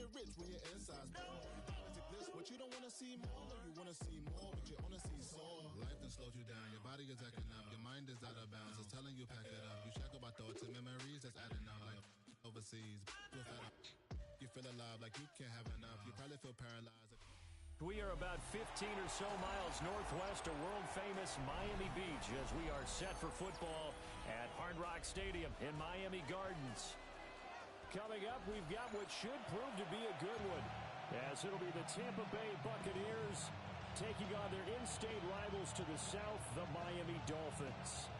the rich when you're inside. This, what you don't want to see more, no, you want to see more, but you only see sore. Life done slowed you down, your body is acting up, your mind is out of bounds, it's telling you pack it up. You shack about thoughts and memories that's adding up, like overseas. You feel alive like you can't have enough, you probably feel paralyzed. We are about 15 or so miles northwest of world-famous Miami Beach as we are set for football at Hard Rock Stadium in Miami Gardens. Coming up, we've got what should prove to be a good one, as it'll be the Tampa Bay Buccaneers taking on their in-state rivals to the south, the Miami Dolphins.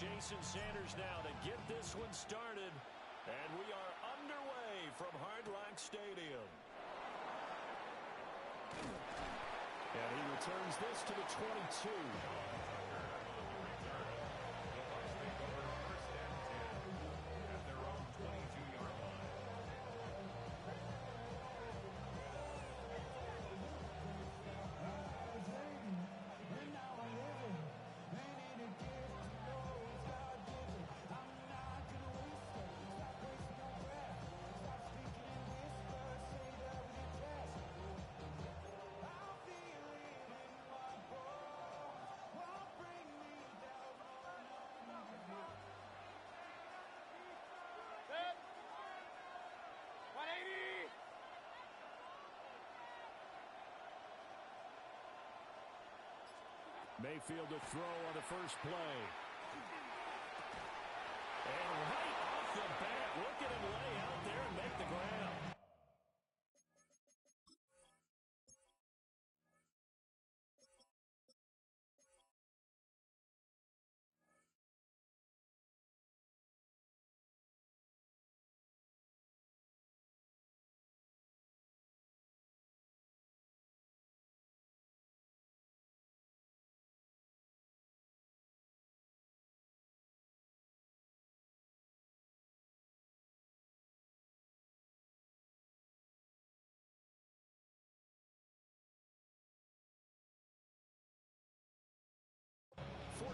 Jason Sanders now to get this one started, and we are underway from Hard Rock Stadium. And he returns this to the 22. Mayfield to throw on the first play. And right off the bat, look at him lay out there and make the grab.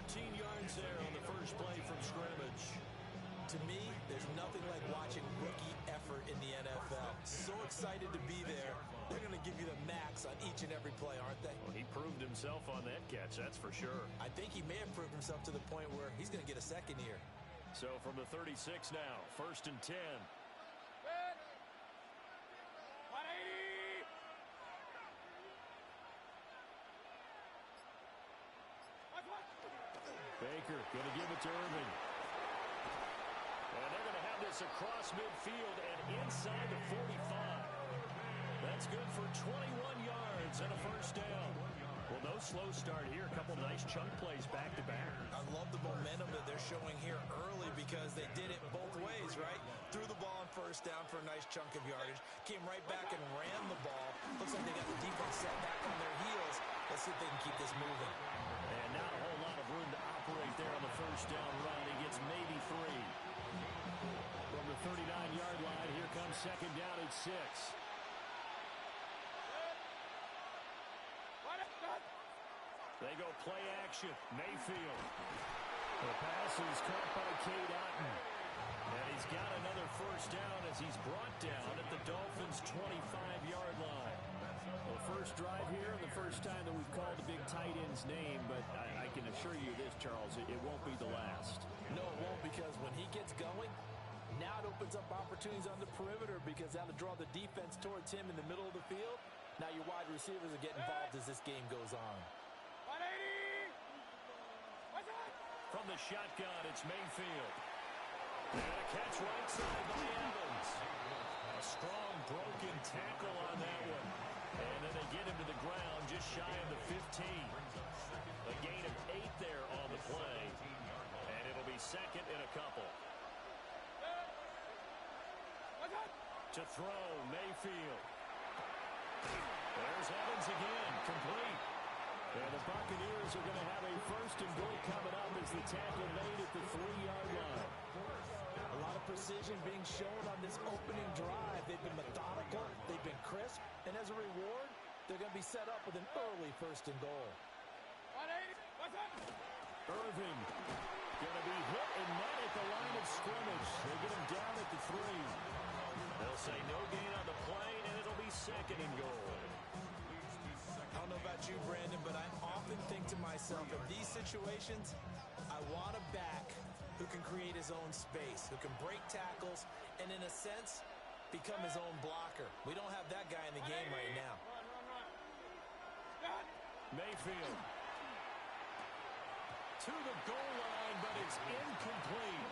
Yards there on the first play from scrimmage. To me, there's nothing like watching rookie effort in the NFL. So excited to be there. They're going to give you the max on each and every play, aren't they? Well, he proved himself on that catch, that's for sure. I think he may have proved himself to the point where he's going to get a second here. So from the 36 now, 1st and 10. Baker going to give it to Irving. And they're going to have this across midfield and inside the 45. That's good for 21 yards and a first down. Well, no slow start here. A couple nice chunk plays back-to-back. I love the momentum that they're showing here early because they did it both ways, right? Threw the ball on first down for a nice chunk of yardage. Came right back and ran the ball. Looks like they got the defense set back on their heels. Let's see if they can keep this moving. And not a whole lot of room to operate there on the first down run. He gets maybe 3. From the 39-yard line, here comes second down at 6. They go play action. Mayfield. The pass is caught by Cade Otton. And he's got another first down as he's brought down at the Dolphins' 25-yard line. Well, the first drive here, and the first time that we've called the big tight end's name, but I can assure you this, Charles, it won't be the last. No, it won't, because when he gets going, now it opens up opportunities on the perimeter because that'll draw the defense towards him in the middle of the field. Now your wide receivers are getting involved as this game goes on. From the shotgun, it's Mayfield. And a catch right side by Evans. A strong broken tackle on that one. And then they get him to the ground just shy of the 15. A gain of 8 there on the play. And it'll be second and a couple. To throw, Mayfield. There's Evans again, complete. And the Buccaneers are going to have a first and goal coming up as the tackle made at the 3-yard line. A lot of precision being shown on this opening drive. They've been methodical, they've been crisp, and as a reward, they're going to be set up with an early first and goal. Irving going to be hit and met at the line of scrimmage. They get him down at the 3. They'll say no gain on the play, and it'll be second and goal. I don't know about you, Brandon, but I often think to myself, in these situations, I want a back who can create his own space, who can break tackles, and in a sense, become his own blocker. We don't have that guy in the game right now. Mayfield to the goal line, but it's incomplete.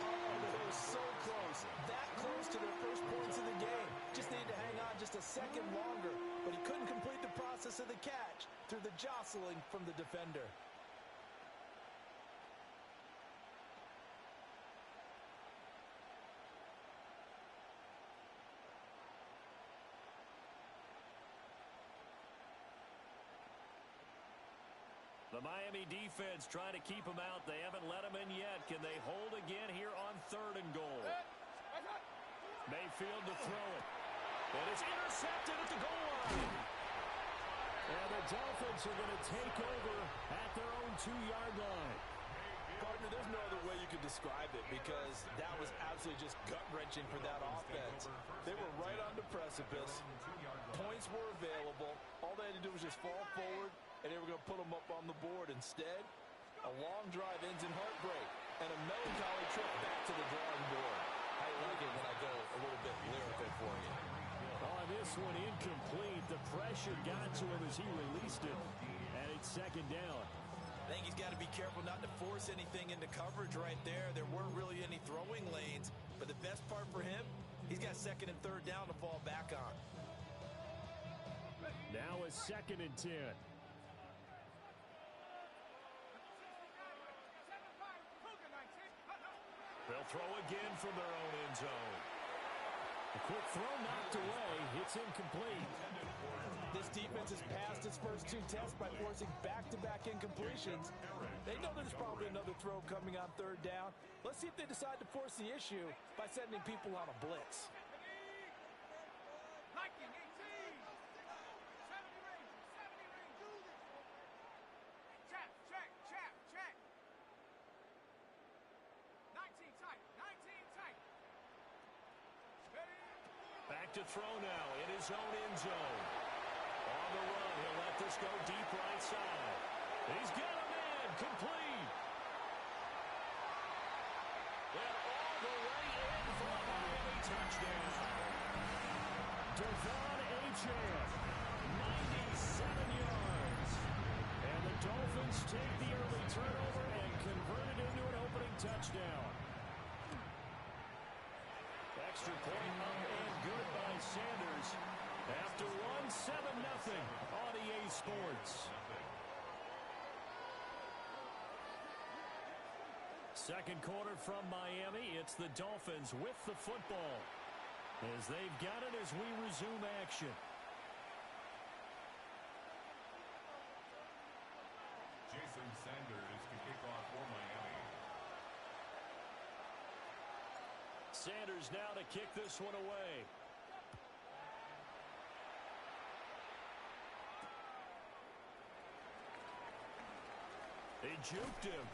Oh, they were so close. That close to their first points of the game. Just needed to hang on just a second longer, but he couldn't complete the process of the catch through the jostling from the defender. The Miami defense trying to keep him out. They haven't let him in yet. Can they hold again here on 3rd and goal? Mayfield to throw it. And it's intercepted at the goal line. And the Dolphins are going to take over at their own 2-yard line. Partner, there's no other way you could describe it because that was absolutely just gut-wrenching for that offense. They were right on the precipice. Points were available. All they had to do was just fall forward, and they were going to put them up on the board. Instead, a long drive ends in heartbreak and a melancholy trip back to the drawing board. I like it when I go a little bit lyrical for you. On this one, incomplete. The pressure got to him as he released it, and it's 2nd down. I think he's got to be careful not to force anything into coverage right there. There weren't really any throwing lanes, but the best part for him, he's got 2nd and 3rd down to fall back on. Now a 2nd and 10. They'll throw again from their own end zone. A quick throw knocked away. It's incomplete. This defense has passed its first 2 tests by forcing back-to-back incompletions. They know there's probably another throw coming on 3rd down. Let's see if they decide to force the issue by sending people on a blitz. Back to throw now in his own end zone. On the run, he'll let this go deep right side. He's got a man, complete. And all the way in for a Miami touchdown. Devon Achane, 97 yards. And the Dolphins take the early turnover and convert it into an opening touchdown. Extra point up and good by Sanders. After one, 7-0 on EA Sports. Second quarter from Miami. It's the Dolphins with the football as they've got it as we resume action. Jason Sanders to kick off for Miami. Sanders now to kick this one away. They juked him.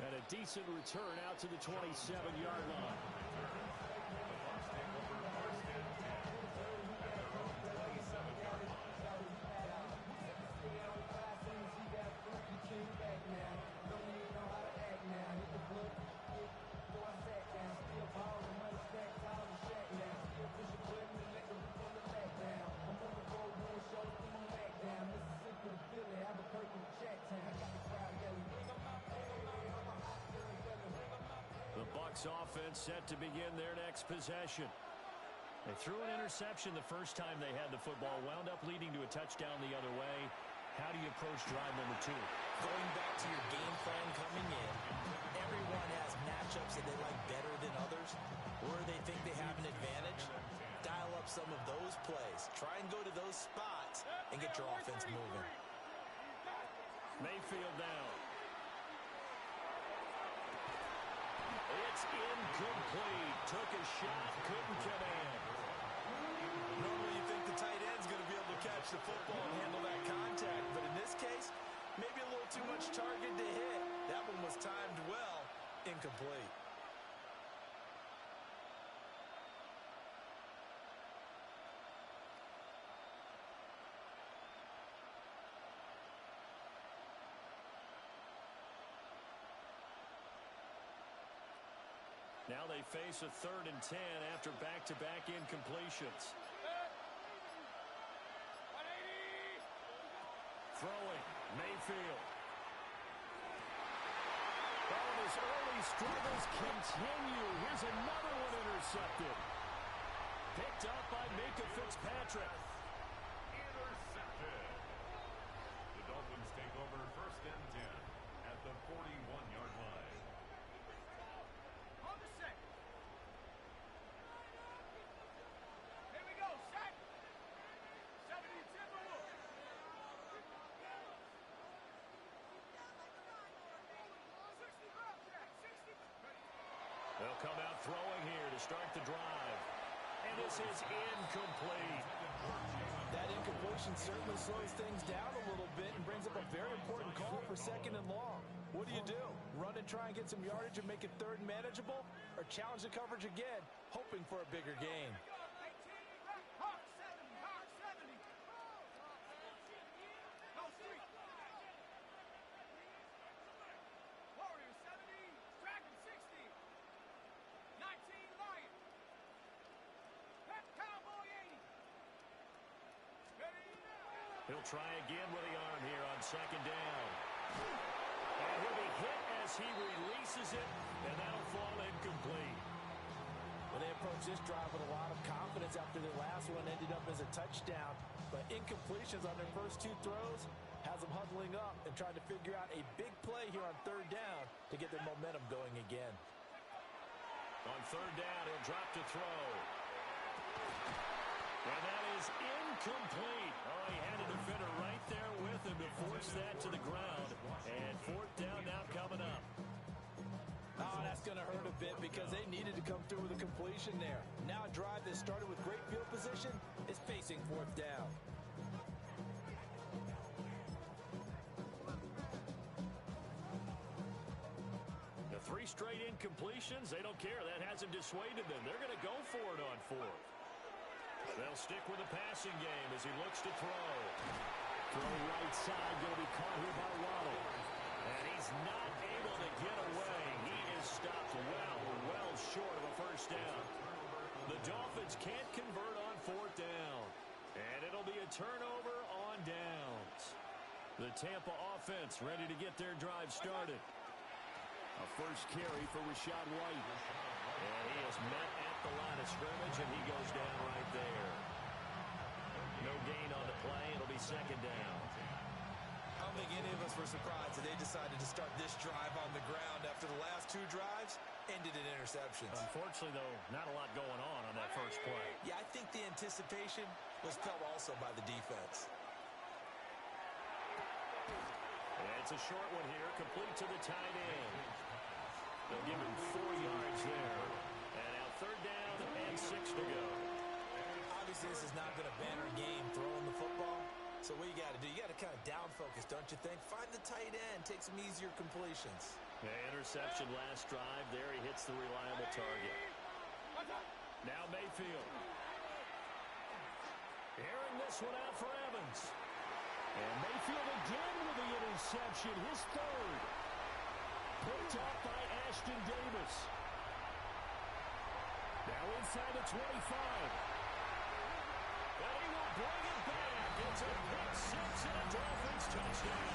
And a decent return out to the 27-yard line. The Bucs offense set to begin their next possession. They threw an interception the first time they had the football, wound up leading to a touchdown the other way. How do you approach drive number 2? Going back to your game plan coming in, everyone has matchups that they like better than others, or they think they have an advantage. Try and go to those spots and get your offense moving. Mayfield down. It's incomplete. Took a shot, couldn't come in. Normally you think the tight end's going to be able to catch the football and handle that contact, but in this case, maybe a little too much target to hit. That one was timed well, incomplete. Now they face a 3rd and 10 after back-to-back incompletions. Throwing, Mayfield. And his early struggles continue. Here's another one intercepted. Picked up by Minkah Fitzpatrick. Intercepted. The Dolphins take over 1st and 10 at the 41-yard line. They'll come out throwing here to start the drive. And this is incomplete. That incompletion certainly slows things down a little bit and brings up a very important call for 2nd and long. What do? Run and try and get some yardage and make it 3rd and manageable? Or challenge the coverage again, hoping for a bigger gain? He'll try again with the arm here on 2nd down. And he'll be hit as he releases it, and that'll fall incomplete. Well, they approached this drive with a lot of confidence after their last one ended up as a touchdown. But incompletions on their first 2 throws has them huddling up and trying to figure out a big play here on 3rd down to get their momentum going again. On 3rd down, he'll drop to throw. And that is incomplete. Oh, he had a defender right there with him to force that to the ground. And 4th down now coming up. Oh, that's going to hurt a bit because they needed to come through with a completion there. Now a drive that started with great field position is facing 4th down. The 3 straight incompletions, they don't care. That hasn't dissuaded them. They're going to go for it on 4th. They'll stick with the passing game as he looks to throw. Throw right side, going to be caught here by Waddle. And he's not able to get away. He is stopped well short of a 1st down. The Dolphins can't convert on 4th down. And it'll be a turnover on downs. The Tampa offense ready to get their drive started. A first carry for Rachaad White. And he is met at the line of scrimmage, and he goes down right there. No gain on the play. It'll be 2nd down. I don't think any of us were surprised that they decided to start this drive on the ground after the last 2 drives ended in interceptions. Unfortunately, though, not a lot going on that first play. Yeah, I think the anticipation was felt also by the defense. And it's a short one here, complete to the tight end. They'll give him 4 yards there. And now 3rd down and 6 to go. Obviously, this has not been a banner game throwing the football. So what you got to do, you got to kind of down focus, don't you think? Find the tight end, take some easier completions. Yeah, interception last drive. There he hits the reliable target. Now Mayfield. Airing this one out for Evans. And Mayfield again with the interception, his 3rd. Picked up by Ashton Davis. Now inside the 25. And he will bring it back. It's a pick 6 and a Dolphins touchdown.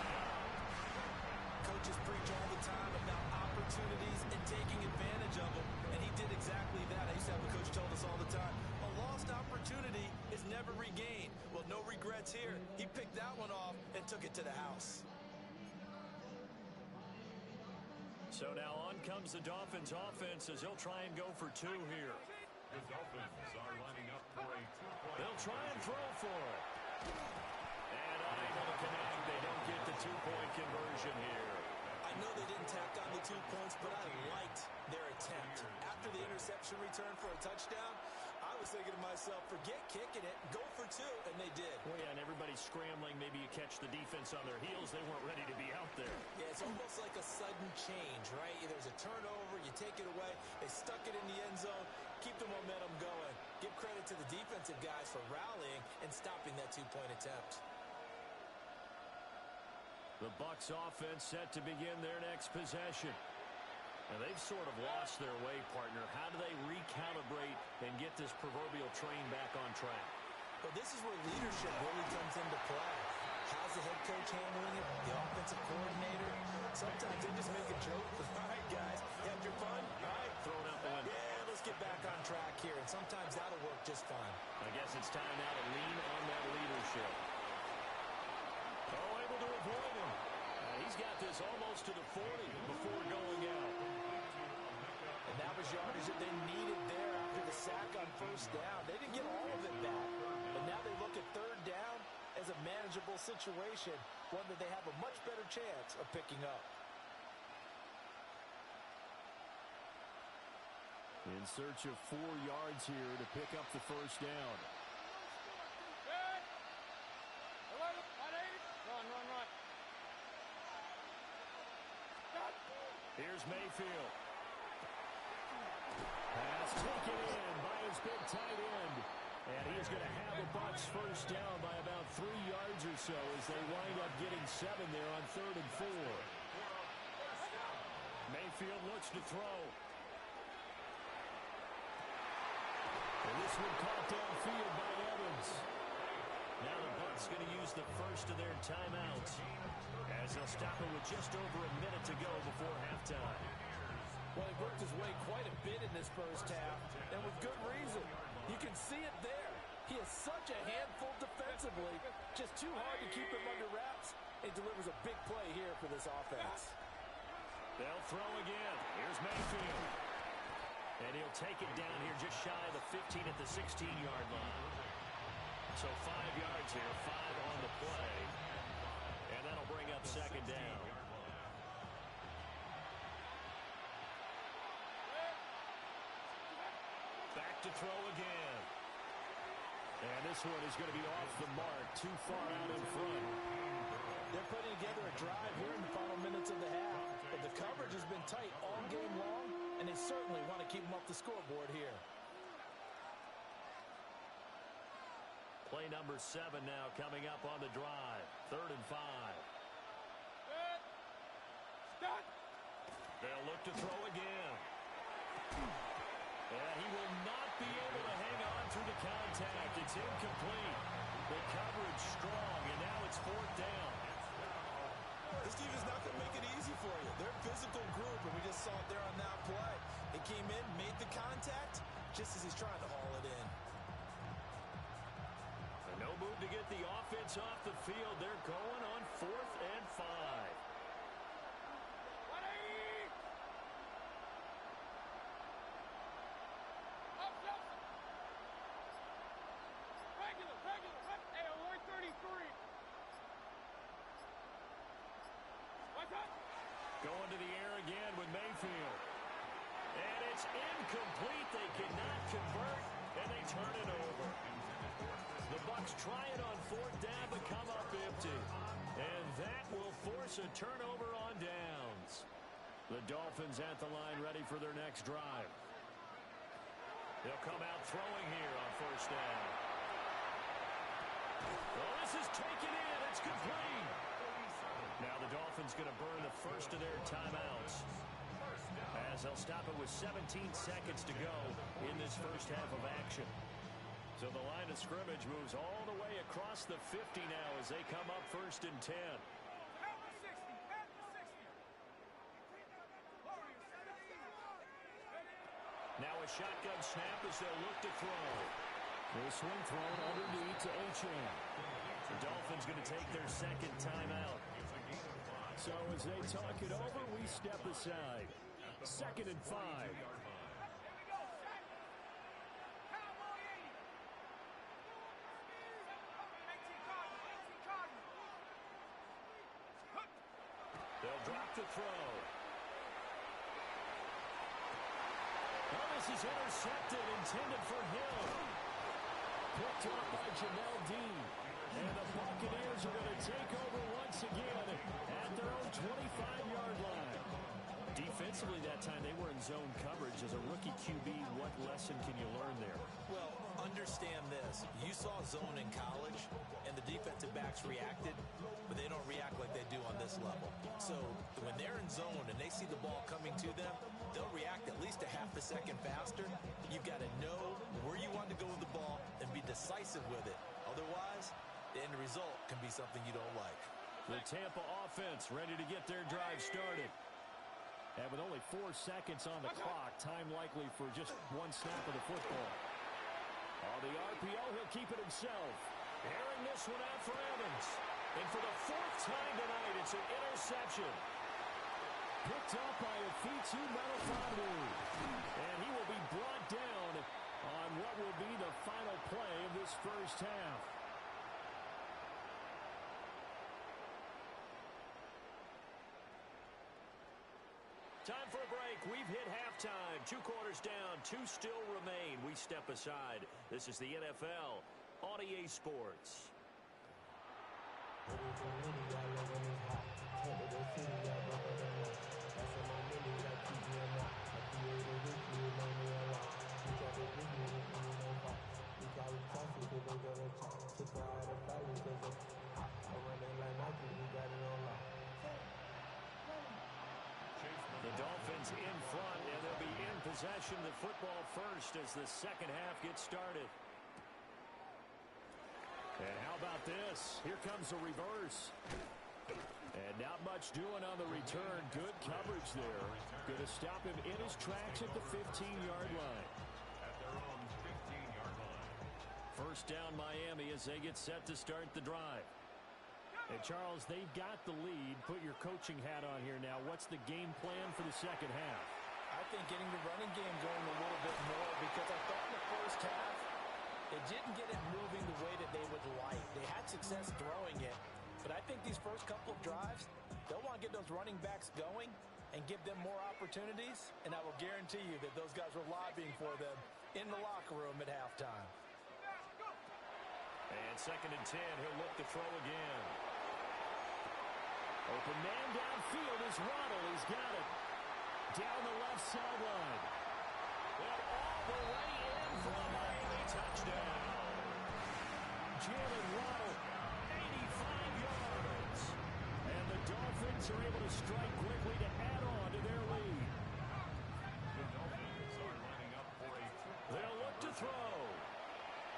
Coaches preach all the time about opportunities and taking advantage of them, and he did exactly that. I used to have a coach told us all the time, a lost opportunity is never regained. Well, no regrets here. He picked that one off and took it to the house. So now on comes the Dolphins offense as he'll try and go for 2 here. The Dolphins are lining up for a two-point. They'll try and throw for it. And unable to connect. They don't get the two-point conversion here. I know they didn't tack on the 2 points, but I liked their attempt. After the interception return for a touchdown, I was thinking to myself, forget kicking it, go for 2, and they did. Well, yeah, and everybody's scrambling. Maybe you catch the defense on their heels. They weren't ready to be out there. Yeah, it's almost like a sudden change, right? There's a turnover, you take it away, they stuck it in the end zone, keep the momentum going. Give credit to the defensive guys for rallying and stopping that 2-point attempt. The Bucs offense set to begin their next possession. And they've sort of lost their way, partner. How do they recalibrate and get this proverbial train back on track? Well, this is where leadership really comes into play. How's the head coach handling it? The offensive coordinator? Sometimes they just make a joke. All right, guys, you had your fun? All right. Throwing out the window. Yeah, let's get back on track here. And sometimes that'll work just fine. I guess it's time now to lean on that leadership. Oh, able to avoid him. He's got this almost to the 40 before going out. And that was yardage that they needed there after the sack on first down. They didn't get all of it back, but now they look at third down as a manageable situation, one that they have a much better chance of picking up. In search of 4 yards here to pick up the first down. Here's Mayfield. Pass taken in by his big tight end. And he is going to have the Bucs first down by about 3 yards or so as they wind up getting 7 there on 3rd and 4. Mayfield looks to throw. And this one caught downfield by Evans. Now the Bucs going to use the first of their timeouts as they'll stop it with just over a minute to go before halftime. Well, he worked his way quite a bit in this first half, and with good reason. You can see it there. He is such a handful defensively, just too hard to keep him under wraps, and delivers a big play here for this offense. They'll throw again. Here's Mayfield. And he'll take it down here just shy of the 15 at the 16-yard line. So 5 yards here, 5 on the play. And that'll bring up second down. Back to throw again. And this one is going to be off the mark, too far out in front. They're putting together a drive here in the final minutes of the half. But the coverage has been tight all game long, and they certainly want to keep them off the scoreboard here. Play number 7 now coming up on the drive. 3rd and 5. They'll look to throw again. And he will not be able to hang on through the contact. It's incomplete. The coverage strong, and now it's 4th down. This team is not going to make it easy for you. They're a physical group, and we just saw it there on that play. He came in, made the contact, just as he's trying to haul it in. No move to get the offense off the field. They're going on 4th and 5. Going to the air again with Mayfield. And it's incomplete. They cannot convert, and they turn it over. The Bucs try it on 4th down, but come up empty. And that will force a turnover on downs. The Dolphins at the line ready for their next drive. They'll come out throwing here on 1st down. Well, this is taken in. It's complete. Now the Dolphins going to burn the first of their timeouts as they'll stop it with 17 seconds to go in this first half of action. So the line of scrimmage moves all the way across the 50 now as they come up 1st and 10. Now a shotgun snap as they'll look to throw. This one thrown underneath to Achane. The Dolphins going to take their second timeout. So as they talk it over, we step aside. 2nd and 5. throw. Oh, this is intercepted, intended for Hill. Picked up by Jamel Dean. And the Buccaneers are going to take over once again at their own 25-yard line. Defensively that time, they were in zone coverage. As a rookie QB, what lesson can you learn there? Well, understand this. You saw zone in college, and the defensive backs reacted, but they don't react like they do on this level. So when they're in zone and they see the ball coming to them, they'll react at least a half a second faster. You've got to know where you want to go with the ball and be decisive with it. Otherwise, the end result can be something you don't like. The Tampa offense ready to get their drive started. And with only 4 seconds on the clock, time likely for just one snap of the football. On the RPO, he'll keep it himself. Airing this one out for Evans. And for the 4th time tonight, it's an interception. Picked up by Afitu Melifonwu. And he will be brought down on what will be the final play of this first half. Time for a break. We've hit halftime. 2 quarters down. 2 still remain. We step aside. This is the NFL on EA Sports. The Dolphins in front, and they'll be in possession of the football first as the second half gets started. And how about this? Here comes the reverse. And not much doing on the return. Good coverage there. Going to stop him in his tracks at the 15-yard line. At their own 15-yard line. First down Miami as they get set to start the drive. And Charles, they've got the lead. Put your coaching hat on here now. What's the game plan for the second half? I think getting the running game going a little bit more, because I thought in the first half it didn't get it moving the way that they would like. They had success throwing it, but I think these first couple of drives, they'll want to get those running backs going and give them more opportunities, and I will guarantee you that those guys were lobbying for them in the locker room at halftime. And 2nd and 10, he'll look to throw again. Open man downfield is Waddle. He's got it. Down the left sideline. And all the way in for a Miami touchdown. Jalen Waddle, 85 yards. And the Dolphins are able to strike quickly to add on to their lead. The Dolphins are lining up for a They'll look to throw.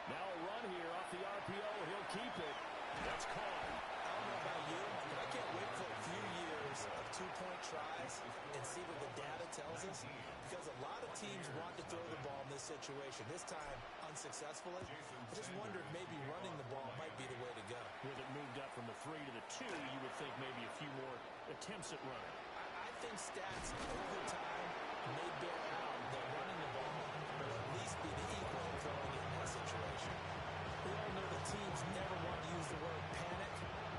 Now a run here off the RPO. He'll keep it. That's caught. I don't know about you, but I can't wait for a few years of 2-point tries and see what the data tells us, because a lot of teams want to throw the ball in this situation. This time, unsuccessfully. I just wonder if maybe running the ball might be the way to go. With it moved up from the 3 to the 2, you would think maybe a few more attempts at running. I think stats over time may bear out that running the ball will at least be the equal of throwing it in that situation. We all know that teams never want to use the word panic,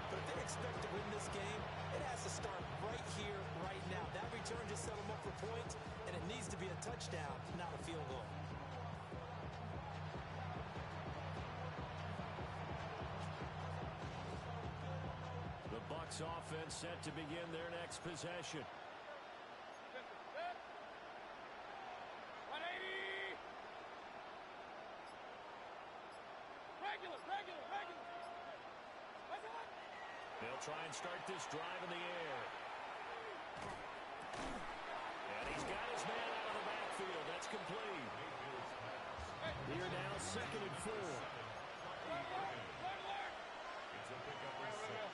but if they expect to win this game, it has to start right here, right now. That return just set them up for points, and it needs to be a touchdown, not a field goal. The Bucs offense set to begin their next possession. They'll try and start this drive in the air. And he's got his man out of the backfield. That's complete. Here now, 2nd and 4. It's a pickup of 6.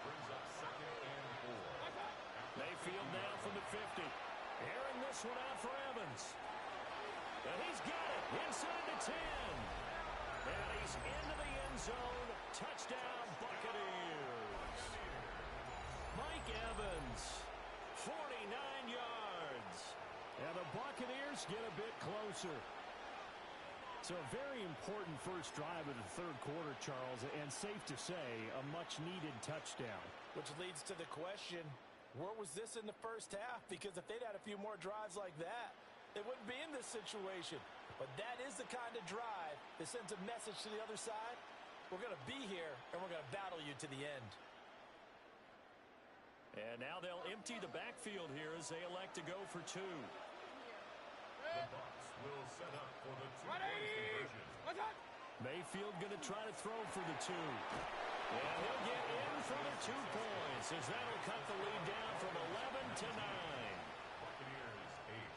Brings up 2nd and 4. Mayfield now from the 50. Airing this one out for Evans. And he's got it inside the 10. And he's into the end zone. Touchdown, Buccaneers. Mike Evans, 49 yards. And the Buccaneers get a bit closer. So a very important first drive of the 3rd quarter, Charles, and safe to say, a much-needed touchdown. Which leads to the question, Where was this in the first half? Because if they'd had a few more drives like that, they wouldn't be in this situation. But that is the kind of drive that sends a message to the other side. We're going to be here, and we're going to battle you to the end. And now they'll empty the backfield here as they elect to go for two. The Bucs will set up for the two-point conversion. Mayfield going to try to throw for the two. And he'll get in for the 2 points as that'll cut the lead down from 11 to 9. Buccaneers 8.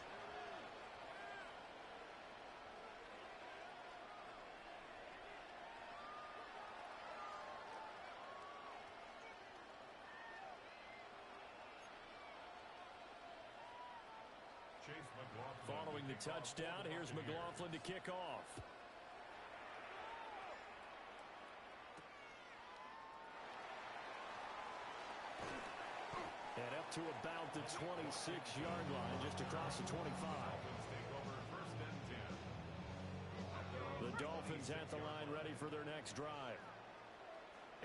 Chase McLaughlin. Following the touchdown, here's McLaughlin to kick off. And up to about the 26-yard line, just across the 25. Dolphins take over first and 10. The Dolphins at the line ready for their next drive.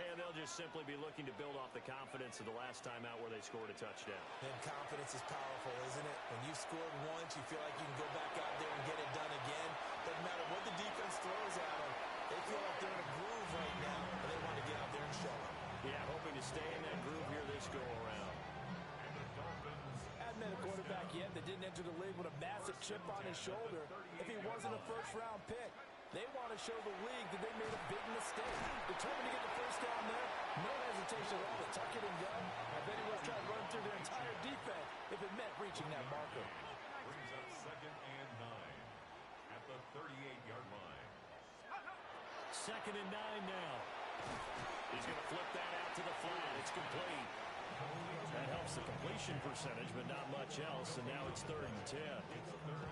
And they'll just simply be looking to build off the confidence of the last time out where they scored a touchdown. And confidence is powerful, isn't it? When you've scored once, you feel like you can go back out there and get it done again. Doesn't matter what the defense throws at them. They feel like they're in a groove right now, and they want to get out there and show them. Yeah, hoping to stay in that groove here this go-around. And the Dolphins Hadn't been a quarterback yet that didn't enter the league with a massive chip on his shoulder if he wasn't a first-round pick. They want to show the league that they made a big mistake. Determined to get the first down there. No hesitation at all to tuck it and go. I bet he was trying to run through their entire defense if it meant reaching that marker. brings up second and 9 at the 38-yard line. Second and 9 now. He's going to flip that out to the flat. It's complete. That helps the completion percentage, but not much else, and now it's 3rd and 10.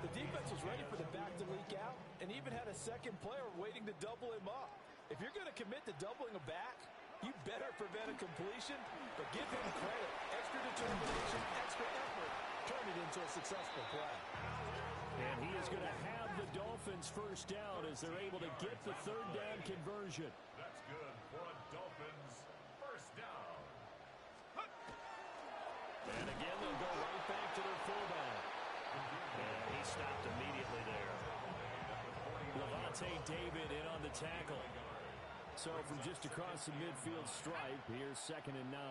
The defense was ready for the back to leak out and even had a second player waiting to double him up. If you're going to commit to doubling a back, you better prevent a completion, but give him credit. Extra determination, extra effort, turn it into a successful play. And he is going to have the Dolphins first down as they're able to get the 3rd down conversion. That's good for a Dolphins first down. And again, they'll go right back to their fullback. And he stopped immediately there. Levante David in on the tackle. So from just across the midfield stripe, here's 2nd and 9.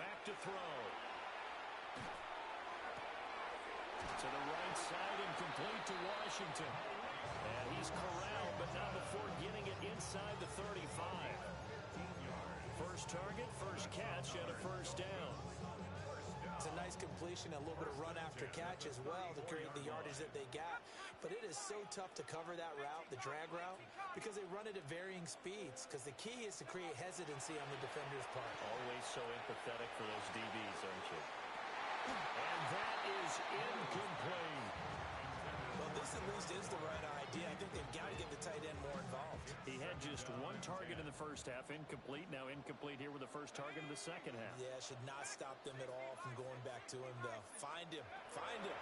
Back to throw. To the right side and complete to Washington. And he's corralled, but not before getting it inside the 35. First target, first catch, and a first down. It's a nice completion, a little bit of run after catch as well to create the yardage that they got. But it is so tough to cover that route, the drag route, because they run it at varying speeds. Because the key is to create hesitancy on the defender's part. Always so empathetic for those DBs, aren't you? And that is incomplete. Well, this at least is the right idea. I think they've got to get the tight end more involved. He had just one target in the first half, incomplete. Now incomplete here with the first target in the second half. Yeah, should not stop them at all from going back to him, though. Find him. Find him.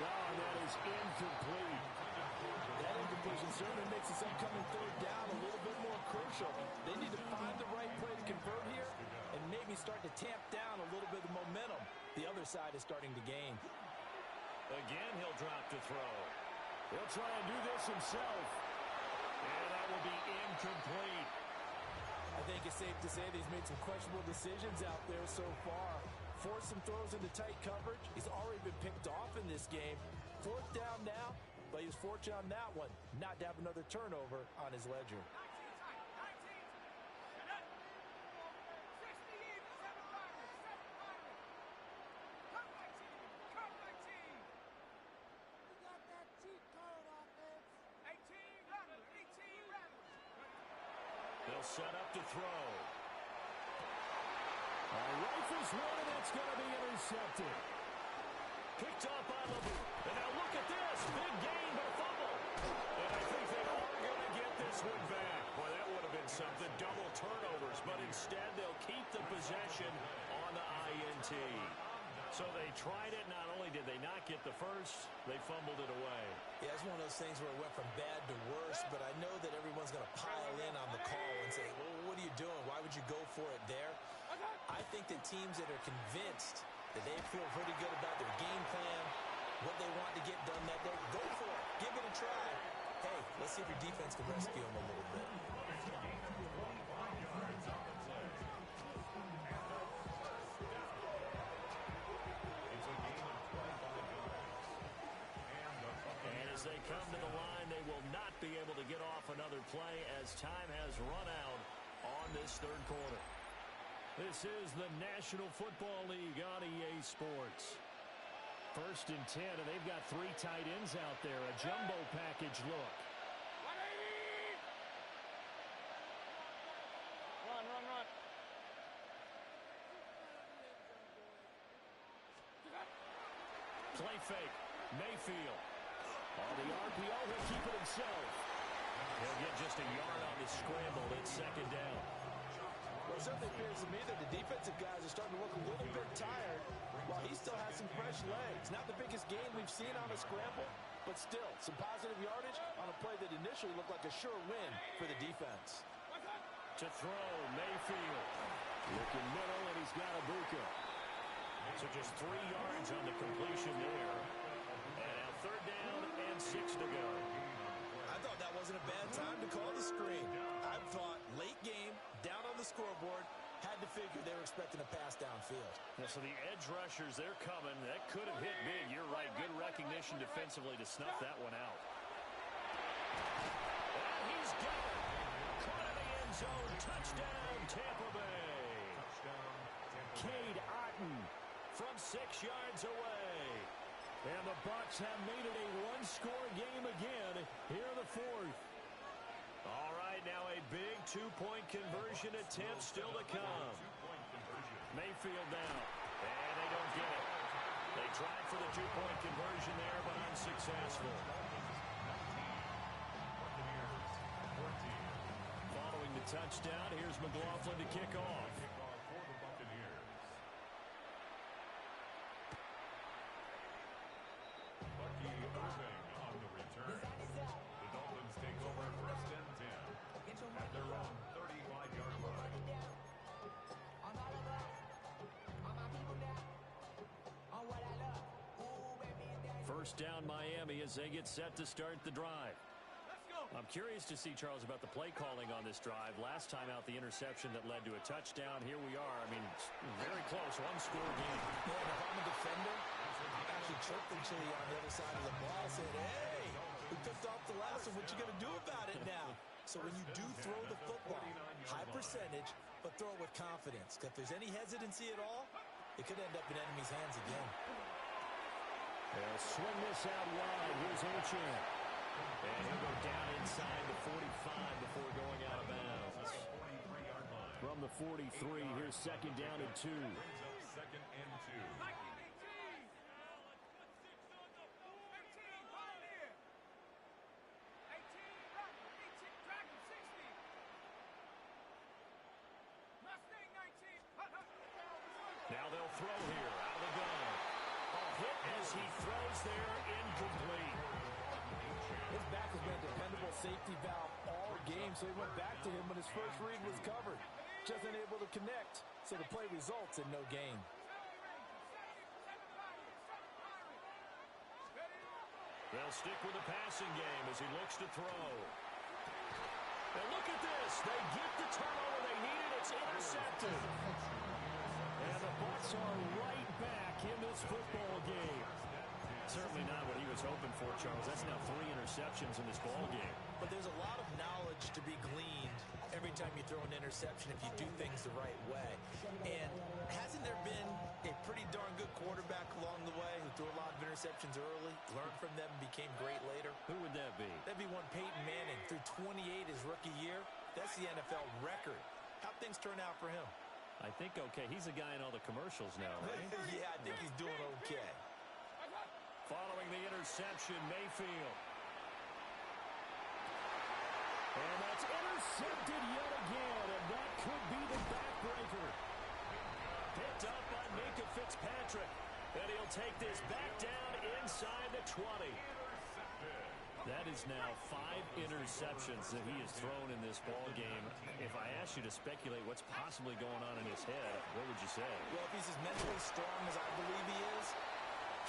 Oh, that is incomplete. That incompletion certainly makes this upcoming 3rd down a little bit more crucial. They need to find the right play to convert here and maybe start to tamp down a little bit of momentum. The other side is starting to gain. Again, he'll drop to throw. He'll try and do this himself. And that will be incomplete. I think it's safe to say that he's made some questionable decisions out there so far. Forced some throws into tight coverage. He's already been picked off in this game. 4th down now, but he was fortunate on that one not to have another turnover on his ledger. They'll set up to throw. Rifles one, and it's going to be intercepted. Picked up by LeBron. And now look at this. Big gain, but a fumble. And I think they are going to get this one back. Boy, that would have been something. Double turnovers, but instead they'll keep the possession on the INT. So they tried it. Not only did they not get the first, they fumbled it away. Yeah, it's one of those things where it went from bad to worse, but I know that everyone's going to pile in on the call and say, well, what are you doing? Why would you go for it there? I think that teams that are convinced that they feel pretty good about their game plan, what they want to get done that day, go for it. Give it a try. Hey, let's see if your defense can rescue them a little bit. And as they come to the line, they will not be able to get off another play as time has run out on this third quarter. This is the National Football League on EA Sports. 1st and 10, and they've got 3 tight ends out there. A jumbo package look. Run. Play fake. Mayfield. On the RPO, he'll keep it himself. He'll get just a yard on the scramble. It's 2nd down. Well, it certainly appears to me that the defensive guys are starting to look a little bit tired while he still has some fresh legs. Not the biggest gain we've seen on a scramble, but still some positive yardage on a play that initially looked like a sure win for the defense. To throw, Mayfield. Looking middle, and he's got Ibuka. So just 3 yards on the completion there. And now 3rd down and 6 to go. I thought that wasn't a bad time to call the screen. I thought late game, down on the scoreboard, had to figure they were expecting a pass downfield. Yeah, so the edge rushers, they're coming. That could have hit big. You're right. Good recognition defensively to snuff that one out. And he's got it. Caught in the end zone. Touchdown, Tampa Bay. Cade Otton from 6 yards away. And the Bucs have made it a one-score game again here in the 4th. All right, now a big 2-point conversion attempt still to come. Mayfield down, and they don't get it. They tried for the 2-point conversion there, but unsuccessful. Following the touchdown, here's McLaughlin to kick off. On the return. The Dolphins take over 1st and 10 at their own 35-yard line. First down, Miami, as they get set to start the drive. I'm curious to see, Charles, about the play calling on this drive. Last time out, the interception that led to a touchdown. Here we are. I mean, very close. One-score game. Yeah, if I'm a defender, I'm actually chirping to you on the other side of the ball, saying, hey, we picked off the last one. What you going to do about it now? So when you do throw the football, high percentage, but throw it with confidence. If there's any hesitancy at all, it could end up in enemy's hands again. They'll swing this out wide. Here's Achane. And he'll go down inside the 45 before going out of bounds. From the 43, here's 2nd down and 2. 2nd and 2. Now they'll throw here out of the gun. A hit as he throws there, incomplete. His back has been a dependable safety valve all game, so he went back to him when his first read was covered. Just unable to connect, so the play results in no gain. They'll stick with the passing game as he looks to throw. And look at this. They get the turnover they needed. It's intercepted. And the Bucs are right back in this football game. Certainly not what he was hoping for, Charles. That's now 3 interceptions in this ball game. But there's a lot of knowledge to be gleaned every time you throw an interception if you do things the right way. And hasn't there been a pretty darn good quarterback along the way who threw a lot of interceptions early, learned from them, and became great later? Who would that be? That'd be one Peyton Manning. Threw 28 his rookie year. That's the NFL record. How'd things turn out for him? I think okay. He's a guy in all the commercials now, right? Yeah, I think he's doing okay. Following the interception, Mayfield. And that's intercepted yet again, and that could be the backbreaker. Picked up by Minkah Fitzpatrick. take this back down inside the 20. That is now 5 interceptions that he has thrown in this ball game. If I asked you to speculate what's possibly going on in his head, what would you say? Well, if he's as mentally strong as I believe he is,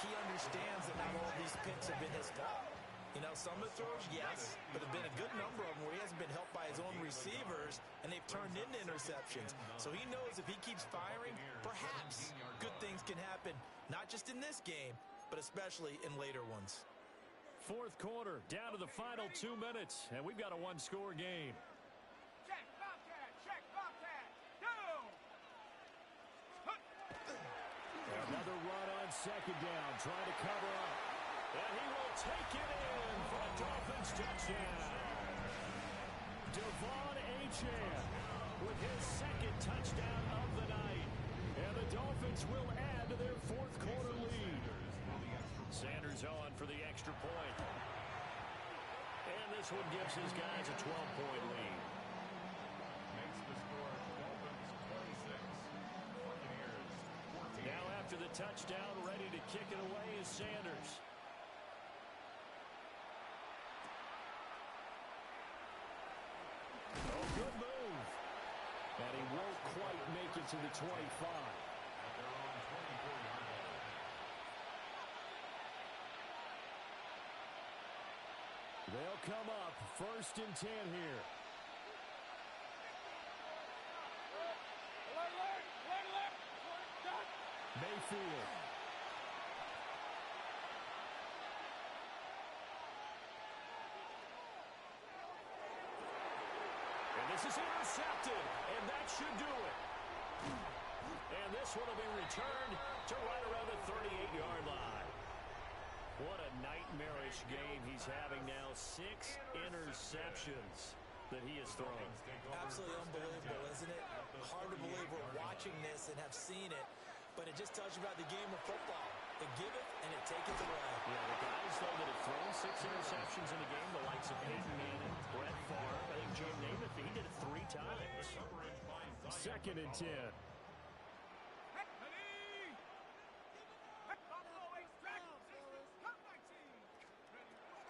he understands that not all these picks have been his fault. You know, some of the throws, yes, but there have been a good number of them where he hasn't been helped by his own receivers, and they've turned into interceptions. So he knows if he keeps firing, perhaps good things can happen, not just in this game, but especially in later ones. Fourth quarter, down to the final 2 minutes, and we've got a one-score game. Check, Bobcat, down! Another run on second down, trying to cover up. And he will take it in for a Dolphins touchdown. Devon Achane with his second touchdown of the night. And the Dolphins will add to their fourth quarter lead. Sanders on for the extra point. And this one gives his guys a 12-point lead. Makes the score Dolphins 26, Buccaneers 14. Now after the touchdown, ready to kick it away is Sanders. Oh, good move. And he won't quite make it to the 25. At their own 24-yard line. They'll come up 1st and 10 here. Mayfield. And this is intercepted, and that should do it. And this one will be returned to right around the 38-yard line. What a nightmarish game he's having now. 6 interceptions that he has thrown. Absolutely unbelievable, isn't it? Hard to believe we're watching this and have seen it, but it just tells you about the game of football. It giveth and it taketh away. Yeah, the guys, though, that have thrown 6 interceptions in a game, the likes of Peyton Manning, Brett Favre, I think Joe Namath, he did it 3 times. 2nd and 10.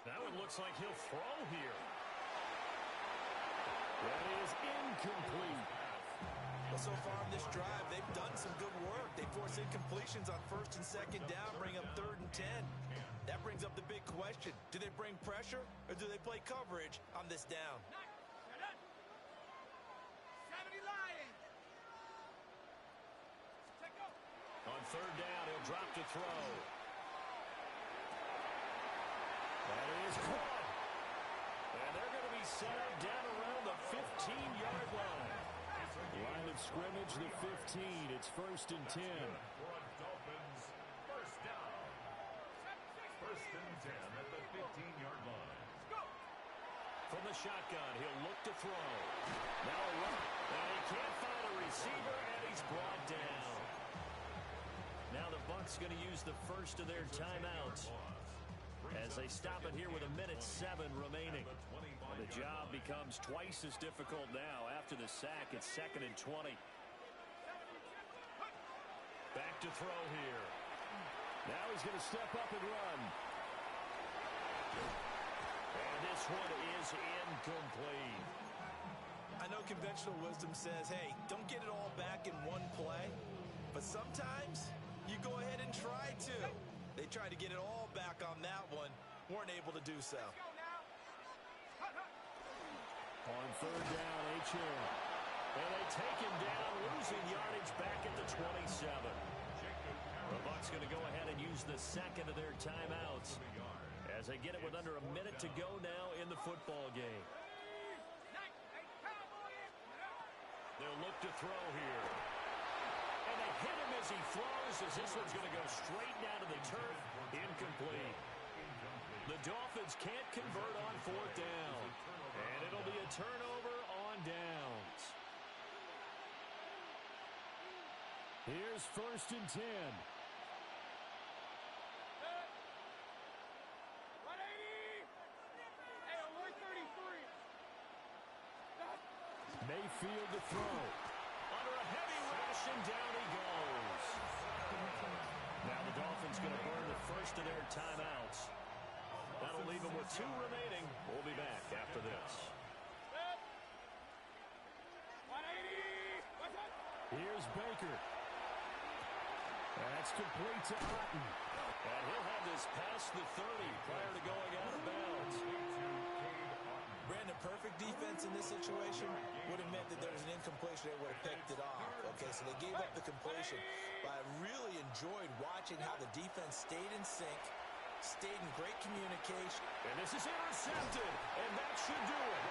That one looks like he'll throw here. That is incomplete. Well, so far in this drive, they've done some good work. They force incompletions on 1st and 2nd down, bring up 3rd and 10. That brings up the big question. Do they bring pressure, or do they play coverage on this down? 70 Lions. On 3rd down, he'll drop to throw. That is caught. And they're going to be set up down around the 15-yard line. Line of scrimmage, the 15. It's 1st and 10. For a Dolphins first down. 1st and 10 at the 15-yard line. From the shotgun, he'll look to throw. Now a run. And he can't find a receiver, and he's brought down. Now the Bucs going to use the first of their timeouts as they stop it here with 1:07 remaining. The job becomes twice as difficult now after the sack. It's 2nd and 20. Back to throw here. Now he's going to step up and run. And this one is incomplete. I know conventional wisdom says, hey, don't get it all back in one play. But sometimes you go ahead and try to. They tried to get it all back on that one. Weren't able to do so. On 3rd down, Achane. And they take him down, losing yardage back at the 27. The Bucs going to go ahead and use the second of their timeouts as they get it with under a minute to go now in the football game. They'll look to throw here. And they hit him as he throws, as this one's going to go straight down to the turf. Incomplete. The Dolphins can't convert on 4th down. And it'll be a turnover on downs. Here's 1st and 10. Mayfield to throw. Under a heavy rush, and down he goes. Now the Dolphins going to with 2 remaining. We'll be back after this. 180. Here's Baker. That's complete to Otten. And he'll have this past the 30 prior to going out of bounds. Brandon, perfect defense in this situation would have meant that there was an incompletion. They would have picked it off. Okay, so they gave up the completion. But I really enjoyed watching how the defense stayed in sync, stayed in great communication. And this is intercepted, and that should do it.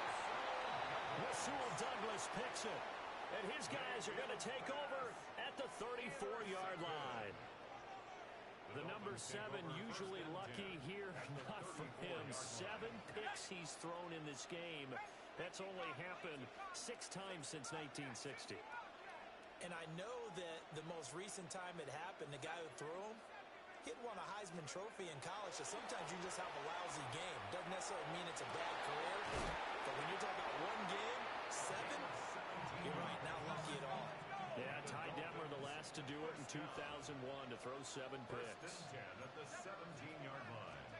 Rasul Douglas picks it, and his guys are going to take over at the 34-yard line. The number 7 usually lucky here, not for him. 7 picks he's thrown in this game. That's only happened 6 times since 1960. And I know that the most recent time it happened, the guy who threw him, he'd won a Heisman Trophy in college, so sometimes you just have a lousy game. Doesn't necessarily mean it's a bad career, but when you're talking about 1 game, 7, you're right, not lucky at all. Yeah, Ty Detmer the last to do it in 2001 to throw 7 picks. First and 10 at the 17-yard line.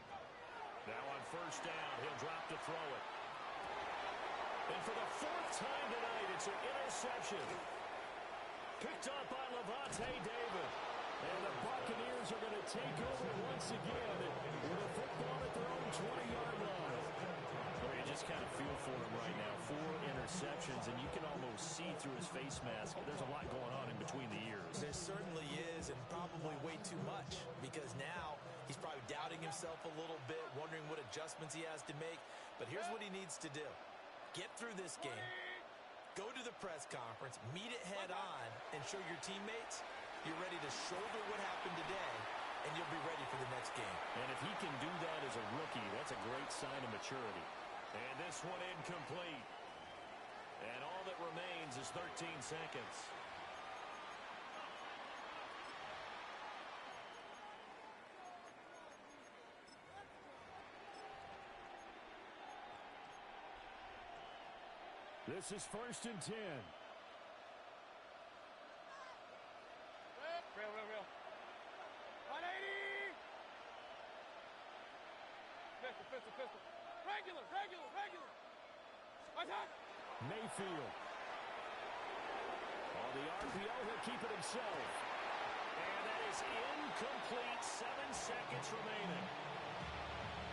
Now on first down, he'll drop to throw it. And for the 4th time tonight, it's an interception. Picked up by Levante David. And the Buccaneers are going to take over once again with a football at their own 20-yard line. Well, you just kind of feel for him right now. 4 interceptions, and you can almost see through his face mask. There's a lot going on in between the ears. There certainly is, and probably way too much, because now he's probably doubting himself a little bit, wondering what adjustments he has to make. But here's what he needs to do. Get through this game, go to the press conference, meet it head on, and show your teammates you're ready to shoulder what happened today, and you'll be ready for the next game. And if he can do that as a rookie, that's a great sign of maturity. And this one incomplete. And all that remains is 13 seconds. This is 1st and 10. Real. 180. Pistol. Regular. Attack. Mayfield. On the RPO, he'll keep it himself. And that is incomplete. 7 seconds remaining.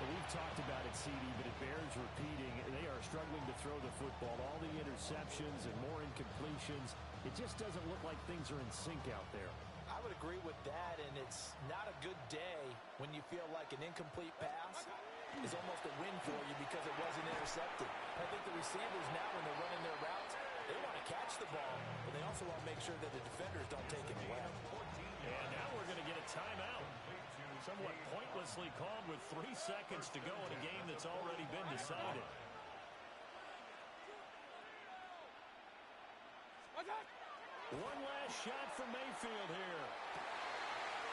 Well, we've talked about it, CD, but it bears repeating. They are struggling to throw the football. All the interceptions and more incompletions. It just doesn't look like things are in sync out there. I would agree with that, and it's not a good day when you feel like an incomplete pass is almost a win for you because it wasn't intercepted. I think the receivers now, when they're running their routes, they want to catch the ball, but they also want to make sure that the defenders don't take it away. And now we're going to get a timeout. Somewhat pointlessly called with 3 seconds to go in a game that's already been decided. Attack. One last shot for Mayfield here.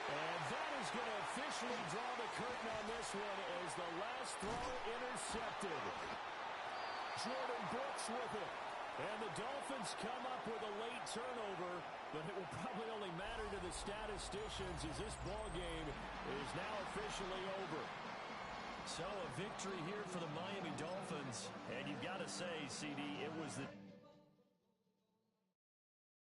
And that is going to officially draw the curtain on this one as the last throw intercepted. Jordan Brooks with it. And the Dolphins come up with a late turnover, but it will probably only matter to the statisticians as this ball game is now officially over. So a victory here for the Miami Dolphins. And you've got to say, CD, it was the